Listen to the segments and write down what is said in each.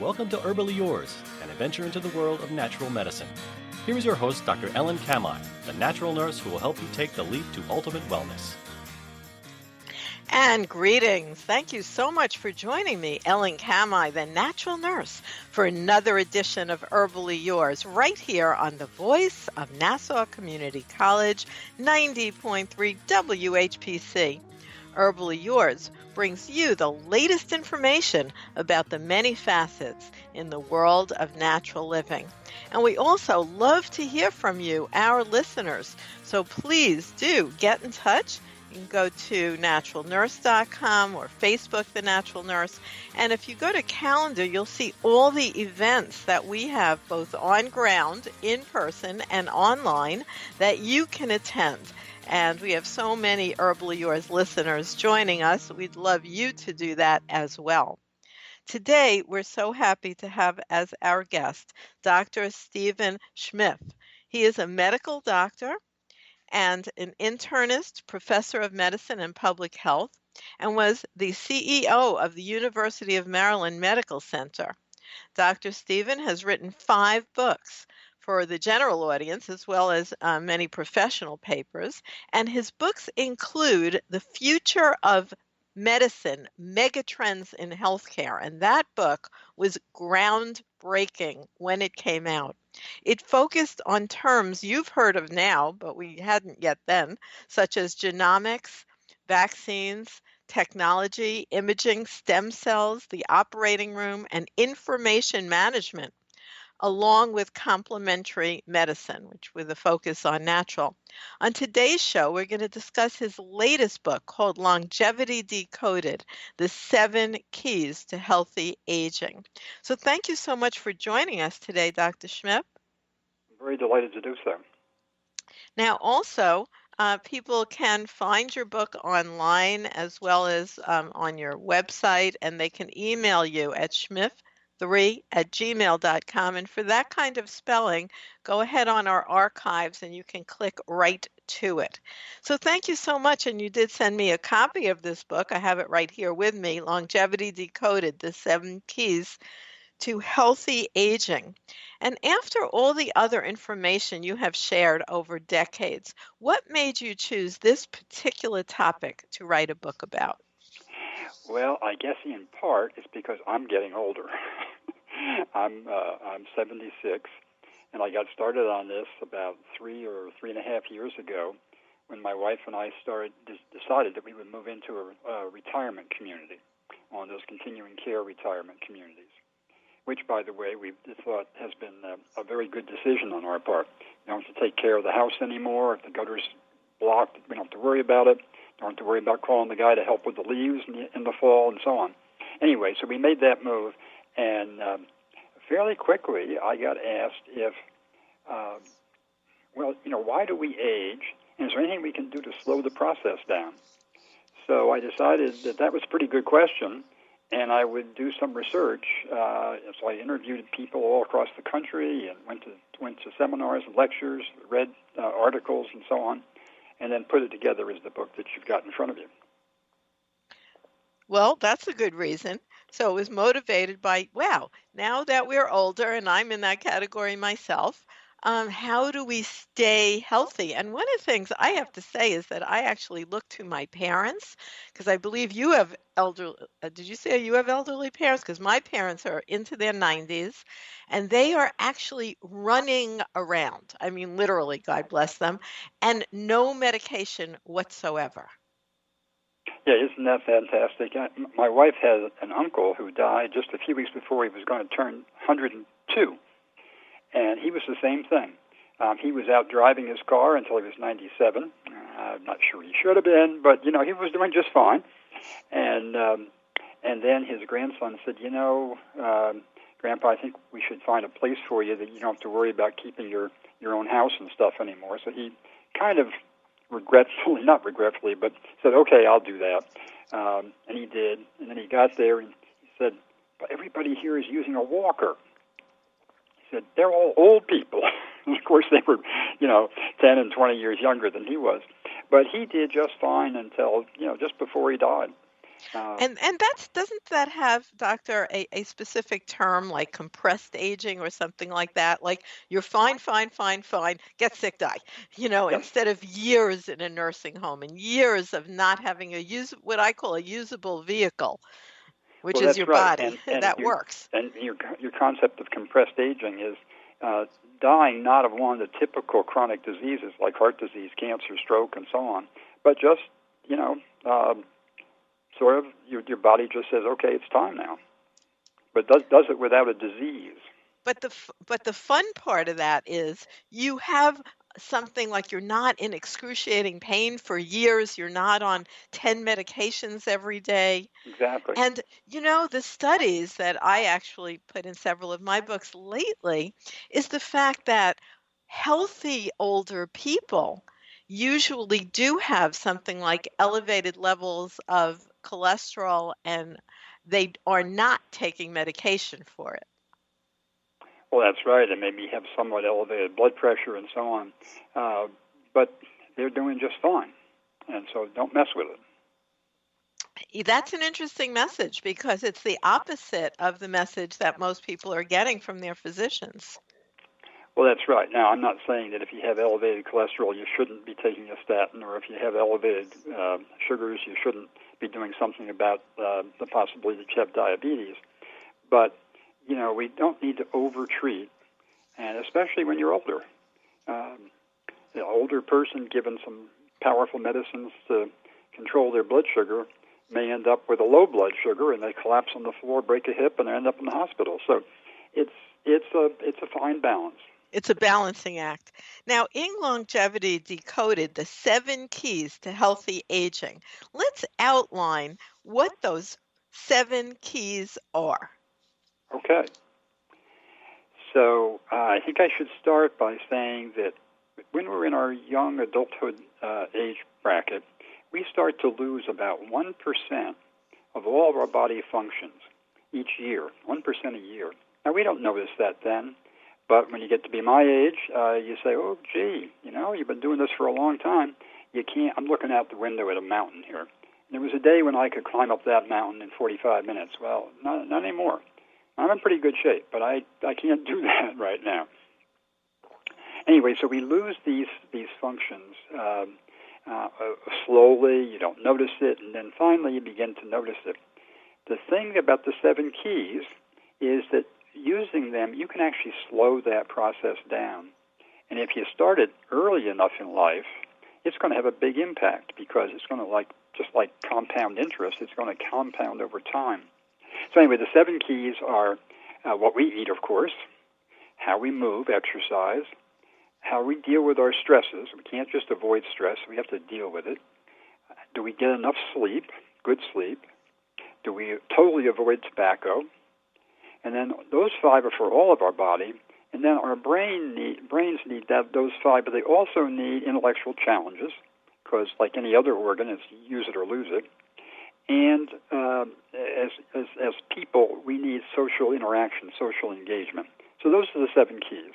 Welcome to Herbally Yours, an adventure into the world of natural medicine. Here is your host, Dr. Ellen Kamai, the natural nurse who will help you take the leap to ultimate wellness. And greetings. Thank you so much for joining me, Ellen Kamai, the natural nurse, for another edition of Herbally Yours, right here on the voice of Nassau Community College, 90.3 WHPC. Herbally Yours brings you the latest information about the many facets in the world of natural living. And we also love to hear from you, our listeners. So please do get in touch. You can go to naturalnurse.com or Facebook, The Natural Nurse. And if you go to calendar, you'll see all the events that we have both on ground, in person, and online that you can attend. And we have so many Herbally Yours listeners joining us. We'd love you to do that as well. Today, we're so happy to have as our guest Dr. Stephen Schimpff. He is a medical doctor and an internist, professor of medicine and public health, and was the CEO of the University of Maryland Medical Center. Dr. Stephen has written 5 books for the general audience, as well as many professional papers, and his books include The Future of Medicine, Megatrends in Healthcare, and that book was groundbreaking when it came out. It focused on terms you've heard of now, but we hadn't yet then, such as genomics, vaccines, technology, imaging, stem cells, the operating room, and information management, along with complementary medicine, which with a focus on natural. On today's show, we're going to discuss his latest book called Longevity Decoded, The 7 Keys to Healthy Aging. So thank you so much for joining us today, Dr. Schimpff. I'm very delighted to do so. Now, also, people can find your book online as well as on your website, and they can email you at schmiff3@gmail.com. And for that kind of spelling, go ahead on our archives and you can click right to it. So thank you so much. And you did send me a copy of this book. I have it right here with me, Longevity Decoded, The 7 Keys to Healthy Aging. And after all the other information you have shared over decades, what made you choose this particular topic to write a book about? Well, I guess in part it's because I'm getting older. I'm 76, and I got started on this about 3 or 3.5 years ago when my wife and I decided that we would move into a retirement community, one of those continuing care retirement communities, which, by the way, we thought has been a very good decision on our part. You don't have to take care of the house anymore. If the gutter's blocked, we don't have to worry about it. Don't have to worry about calling the guy to help with the leaves in the fall and so on. Anyway, so we made that move, and fairly quickly I got asked if, why do we age, and is there anything we can do to slow the process down? So I decided that was a pretty good question, and I would do some research. So I interviewed people all across the country and went to seminars and lectures, read articles and so on, and then put it together as the book that you've got in front of you. Well, that's a good reason. So it was motivated by, wow, now that we're older, and I'm in that category myself, how do we stay healthy? And one of the things I have to say is that I actually look to my parents, because I believe you have did you say you have elderly parents? Because my parents are into their 90s, and they are actually running around. I mean, literally, God bless them, and no medication whatsoever. Yeah, isn't that fantastic? My wife had an uncle who died just a few weeks before he was going to turn 102, and he was the same thing. He was out driving his car until he was 97. I'm not sure he should have been, but, he was doing just fine. And then his grandson said, Grandpa, I think we should find a place for you that you don't have to worry about keeping your own house and stuff anymore. So he kind of not regretfully, but said, okay, I'll do that. And he did. And then he got there and he said, but everybody here is using a walker. He said, they're all old people. And of course, they were, 10 and 20 years younger than he was. But he did just fine until, just before he died. And doesn't that have, doctor, a specific term like compressed aging or something like that? Like you're fine, fine, fine, fine, get sick, die. Yes. Instead of years in a nursing home and years of not having what I call a usable vehicle, which Well, is that's your right. body. That works. And your concept of compressed aging is dying not of one of the typical chronic diseases like heart disease, cancer, stroke, and so on, but just sort of your body just says, okay, it's time now, but does it without a disease. But the fun part of that is you have something like you're not in excruciating pain for years. You're not on 10 medications every day. Exactly. And the studies that I actually put in several of my books lately is the fact that healthy older people usually do have something like elevated levels of cholesterol, and they are not taking medication for it. Well, that's right, and maybe have somewhat elevated blood pressure and so on, but they're doing just fine, and so don't mess with it. That's an interesting message because it's the opposite of the message that most people are getting from their physicians. Well, that's right. Now, I'm not saying that if you have elevated cholesterol, you shouldn't be taking a statin, or if you have elevated sugars, you shouldn't be doing something about the possibility that you have diabetes. But, we don't need to over-treat, and especially when you're older. The older person given some powerful medicines to control their blood sugar may end up with a low blood sugar, and they collapse on the floor, break a hip, and end up in the hospital. So it's a fine balance. It's a balancing act. Now, in Longevity Decoded, the 7 keys to healthy aging, let's outline what those 7 keys are. Okay. So I think I should start by saying that when we're in our young adulthood age bracket, we start to lose about 1% of all of our body functions each year, 1% a year. Now, we don't notice that then, but when you get to be my age, you say, oh, gee, you've been doing this for a long time. You can't. I'm looking out the window at a mountain here. And there was a day when I could climb up that mountain in 45 minutes. Well, not anymore. I'm in pretty good shape, but I can't do that right now. Anyway, so we lose these functions slowly. You don't notice it, and then finally you begin to notice it. The thing about the 7 keys is that using them, you can actually slow that process down. And if you start it early enough in life, it's going to have a big impact because it's going to, just like compound interest, it's going to compound over time. So anyway, the 7 keys are what we eat, of course, how we move, exercise, how we deal with our stresses. We can't just avoid stress. We have to deal with it. Do we get enough sleep, good sleep? Do we totally avoid tobacco? And then those 5 are for all of our body. And then our brains need those 5, but they also need intellectual challenges because, like any other organ, it's use it or lose it. And as people, we need social interaction, social engagement. So those are the 7 keys.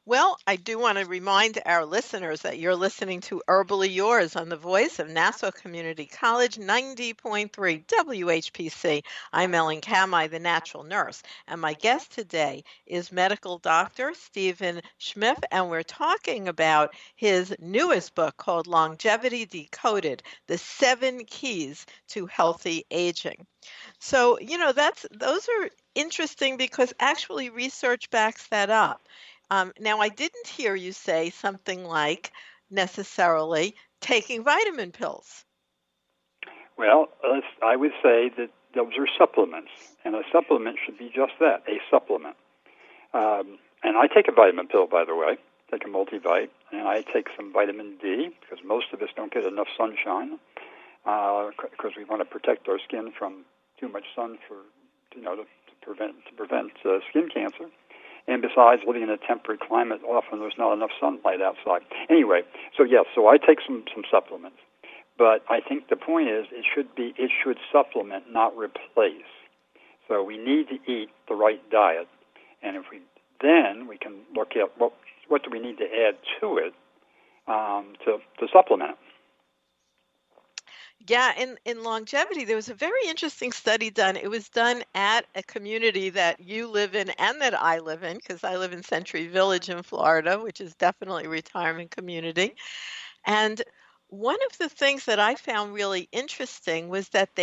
Well, I do want to remind our listeners that you're listening to Herbally Yours on the voice of Nassau Community College, 90.3 WHPC. I'm Ellen Kamai, the natural nurse, and my guest today is medical doctor Stephen Schimpff, and we're talking about his newest book called Longevity Decoded, the 7 Keys to Healthy Aging. So, those are interesting because actually research backs that up. Now, I didn't hear you say something like necessarily taking vitamin pills. Well, I would say that those are supplements, and a supplement should be just that, a supplement. And I take a vitamin pill, by the way, take a multivite, and I take some vitamin D because most of us don't get enough sunshine because we want to protect our skin from too much sun to prevent skin cancer. And besides, living in a temperate climate, often there's not enough sunlight outside. Anyway, so I take some supplements. But I think the point is it should supplement, not replace. So we need to eat the right diet. And if we can look at what do we need to add to it to supplement it. Yeah, in longevity, there was a very interesting study done. It was done at a community that you live in and that I live in, because I live in Century Village in Florida, which is definitely a retirement community. And one of the things that I found really interesting was that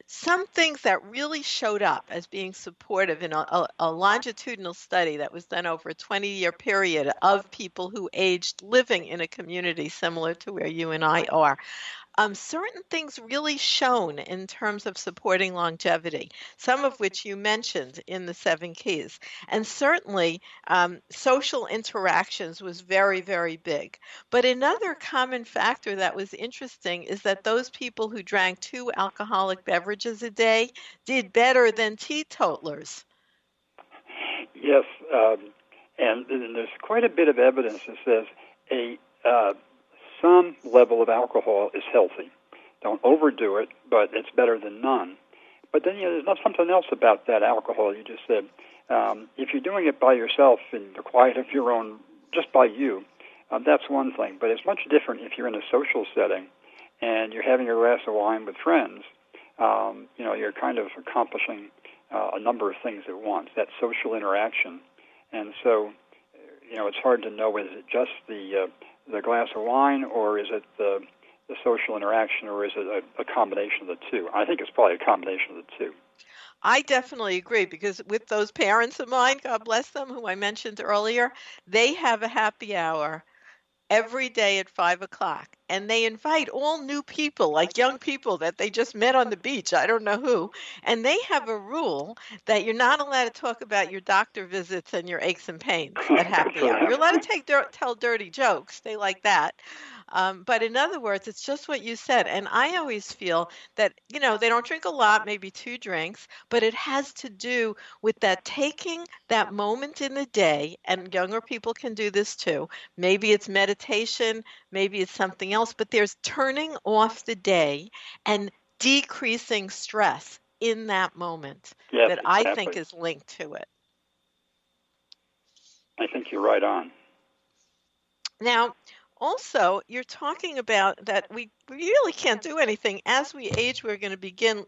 some things that really showed up as being supportive in a longitudinal study that was done over a 20-year period of people who aged living in a community similar to where you and I are. Certain things really shown in terms of supporting longevity, some of which you mentioned in the 7 keys. And certainly, social interactions was very, very big. But another common factor that was interesting is that those people who drank 2 alcoholic beverages a day did better than teetotalers. Yes, and there's quite a bit of evidence that says some level of alcohol is healthy. Don't overdo it, but it's better than none. But then there's not something else about that alcohol you just said. If you're doing it by yourself in the quiet of your own, just by you, that's one thing. But it's much different if you're in a social setting and you're having a glass of wine with friends. You're kind of accomplishing a number of things at once, that social interaction. And so, it's hard to know, is it just the glass of wine, or is it the social interaction, or is it a combination of the two? I think it's probably a combination of the two. I definitely agree, because with those parents of mine, God bless them, who I mentioned earlier, they have a happy hour every day at 5 o'clock. And they invite all new people, like young people that they just met on the beach, I don't know who. And they have a rule that you're not allowed to talk about your doctor visits and your aches and pains at happy hour. You're allowed to tell dirty jokes. They like that. But in other words, it's just what you said. And I always feel that, they don't drink a lot, maybe 2 drinks, but it has to do with that taking that moment in the day, and younger people can do this too. Maybe it's meditation, maybe it's something else, but there's turning off the day and decreasing stress in that moment that exactly. I think is linked to it. I think you're right on. Now, also, you're talking about that we really can't do anything. As we age, we're going to begin,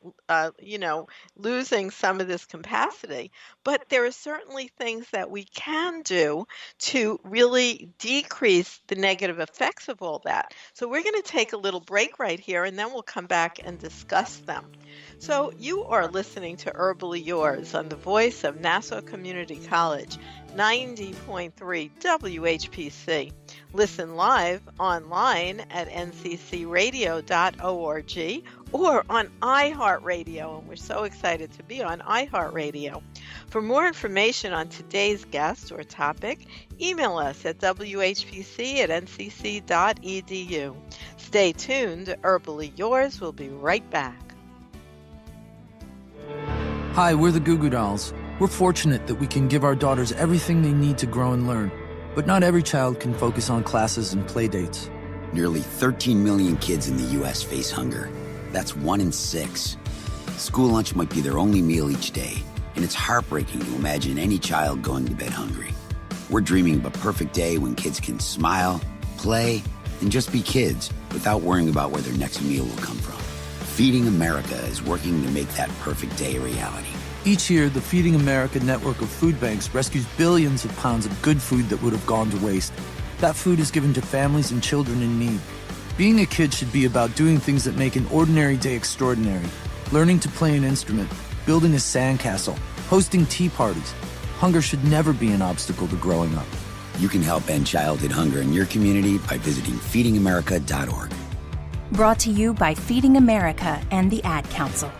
losing some of this capacity. But there are certainly things that we can do to really decrease the negative effects of all that. So we're going to take a little break right here, and then we'll come back and discuss them. So you are listening to Herbally Yours on the voice of Nassau Community College, 90.3 WHPC. Listen live online at nccradio.org or on iHeartRadio, and we're so excited to be on iHeartRadio. For more information on today's guest or topic, email us at whpc@ncc.edu. Stay tuned. Herbally Yours will be right back. Hi, we're the Goo Goo Dolls. We're fortunate that we can give our daughters everything they need to grow and learn. But not every child can focus on classes and play dates. Nearly 13 million kids in the U.S. face hunger. That's 1 in 6. School lunch might be their only meal each day, and it's heartbreaking to imagine any child going to bed hungry. We're dreaming of a perfect day when kids can smile, play, and just be kids without worrying about where their next meal will come from. Feeding America is working to make that perfect day a reality. Each year, the Feeding America network of food banks rescues billions of pounds of good food that would have gone to waste. That food is given to families and children in need. Being a kid should be about doing things that make an ordinary day extraordinary. Learning to play an instrument, building a sandcastle, hosting tea parties. Hunger should never be an obstacle to growing up. You can help end childhood hunger in your community by visiting feedingamerica.org. Brought to you by Feeding America and the Ad Council.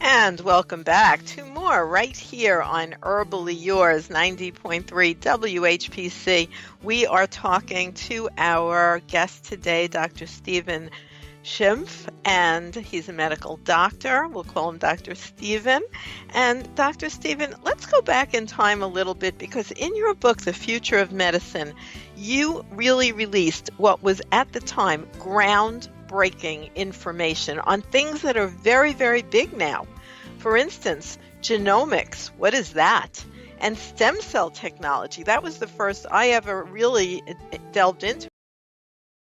And welcome back to more right here on Herbally Yours, 90.3 WHPC. We are talking to our guest today, Dr. Stephen Schimpff, and he's a medical doctor. We'll call him Dr. Stephen. And Dr. Stephen, let's go back in time a little bit, because in your book, The Future of Medicine, you really released what was at the time groundbreaking information on things that are very, very big now. For instance, genomics, what is that? and stem cell technology. That was the first I ever really delved into.